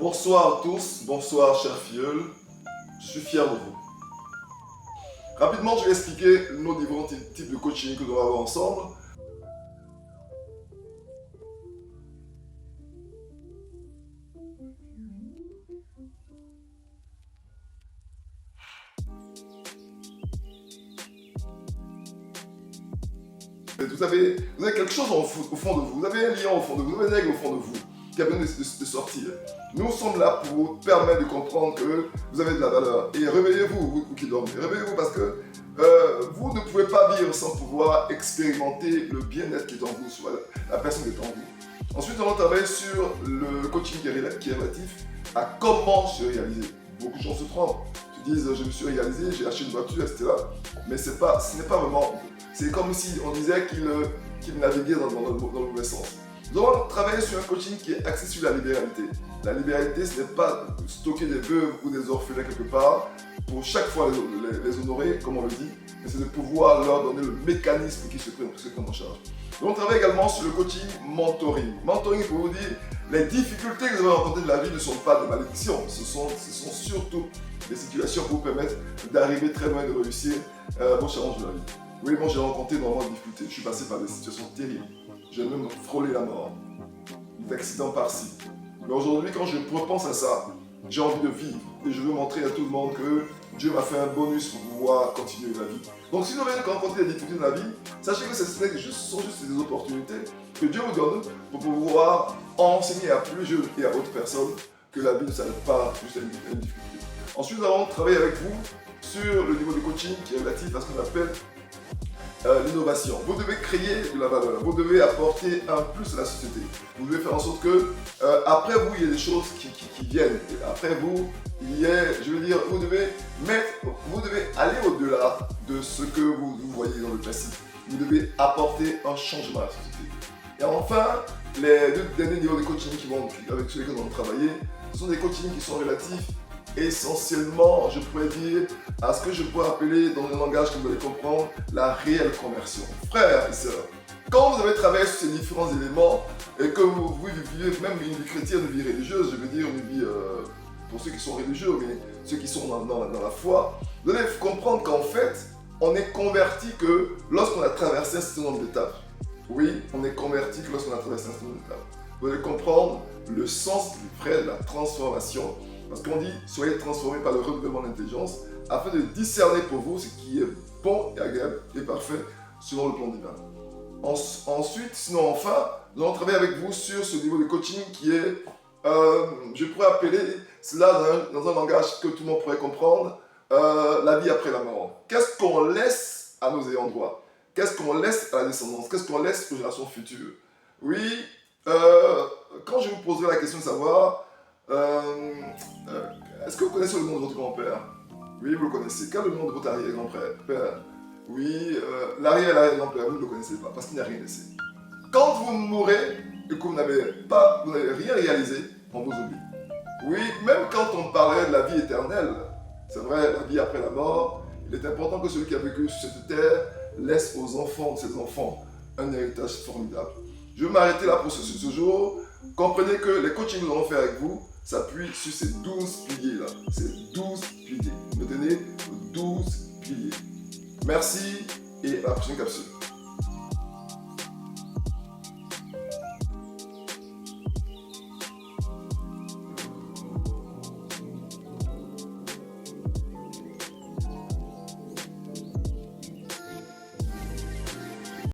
Bonsoir à tous, bonsoir chers filleuls, je suis fier de vous. Rapidement, je vais expliquer nos différents types de coaching que nous allons avoir ensemble. Vous avez quelque chose au fond de vous, vous avez un lion au fond de vous, vous avez un aigle au fond de vous qui a besoin de sortir. Nous sommes là pour vous permettre de comprendre que vous avez de la valeur. Et réveillez-vous, vous qui dormez, réveillez-vous parce que vous ne pouvez pas vivre sans pouvoir expérimenter le bien-être qui est en vous, soit la personne qui est en vous. Ensuite, on va travailler sur le coaching qui est relatif à comment se réaliser. Beaucoup de gens se trompent, se disent je me suis réalisé, j'ai acheté une voiture, etc. Mais ce n'est pas vraiment. C'est comme si on disait qu'il naviguait dans le mauvais sens. Nous allons travailler sur un coaching qui est axé sur la libéralité. La libéralité, ce n'est pas stocker des veuves ou des orphelins quelque part pour chaque fois les honorer, comme on le dit, mais c'est de pouvoir leur donner le mécanisme qui se prend en charge. Nous allons travailler également sur le coaching mentoring. Mentoring, pour vous dire, les difficultés que vous avez rencontrées de la vie ne sont pas des malédictions, ce sont surtout des situations qui vous permettent d'arriver très loin, de réussir vos challenges de la vie. Oui, moi j'ai rencontré énormément de difficultés, je suis passé par des situations terribles, j'ai même frôlé la mort, des accidents par-ci. Mais aujourd'hui, quand je repense à ça, j'ai envie de vivre et je veux montrer à tout le monde que Dieu m'a fait un bonus pour pouvoir continuer la vie. Donc si vous avez rencontré des difficultés dans la vie, sachez que ce sont juste des opportunités que Dieu vous donne pour pouvoir enseigner à plus jeunes et à d'autres personnes que la vie ne s'arrête pas juste à une difficulté. Ensuite, nous allons travailler avec vous sur le niveau de coaching qui est relatif à ce qu'on appelle l'innovation. Vous devez créer de la valeur, vous devez apporter un plus à la société. Vous devez faire en sorte que, après vous, il y ait des choses qui viennent. Et après vous, il y a, je veux dire, vous devez aller au-delà de ce que vous voyez dans le classique. Vous devez apporter un changement à la société. Et enfin, les deux derniers niveaux de coaching avec lesquels nous allons travailler, ce sont des coachings qui sont relatifs essentiellement, je pourrais dire, à ce que je pourrais appeler dans un langage que vous allez comprendre, la réelle conversion. Frères et sœurs, quand vous avez travaillé sur ces différents éléments et que vous vivez même une vie chrétienne, une vie religieuse, je veux dire une vie pour ceux qui sont religieux, mais ceux qui sont dans la foi, vous allez comprendre qu'en fait, on est converti que lorsqu'on a traversé un certain nombre d'étapes. Oui, on est converti que lorsqu'on a traversé un certain nombre d'étapes. Vous allez comprendre le sens vrai de la transformation. Parce qu'on dit, soyez transformés par le renouvellement de l'intelligence afin de discerner pour vous ce qui est bon et agréable et parfait selon le plan divin. Ensuite, sinon enfin, nous allons travailler avec vous sur ce niveau de coaching qui est, je pourrais appeler cela dans un langage que tout le monde pourrait comprendre, la vie après la mort. Qu'est-ce qu'on laisse à nos ayants droit? Qu'est-ce qu'on laisse à la descendance? Qu'est-ce qu'on laisse aux générations futures? Oui, quand je vous poserai la question de savoir, est-ce que vous connaissez le nom de votre grand-père? Oui, vous le connaissez. Quel est le nom de votre arrière-grand-père? Oui, l'arrière-grand-père, vous ne le connaissez pas parce qu'il n'a rien laissé. Quand vous mourrez et que vous n'avez rien réalisé, on vous oublie. Oui, même quand on parlait de la vie éternelle, c'est vrai, la vie après la mort, il est important que celui qui a vécu sur cette terre laisse aux enfants de ses enfants un héritage formidable. Je vais m'arrêter là pour ce jour. Comprenez que les coachings que nous allons faire avec vous s'appuient sur ces 12 piliers-là. Ces 12 piliers. Retenez 12 piliers. Merci et à la prochaine capsule.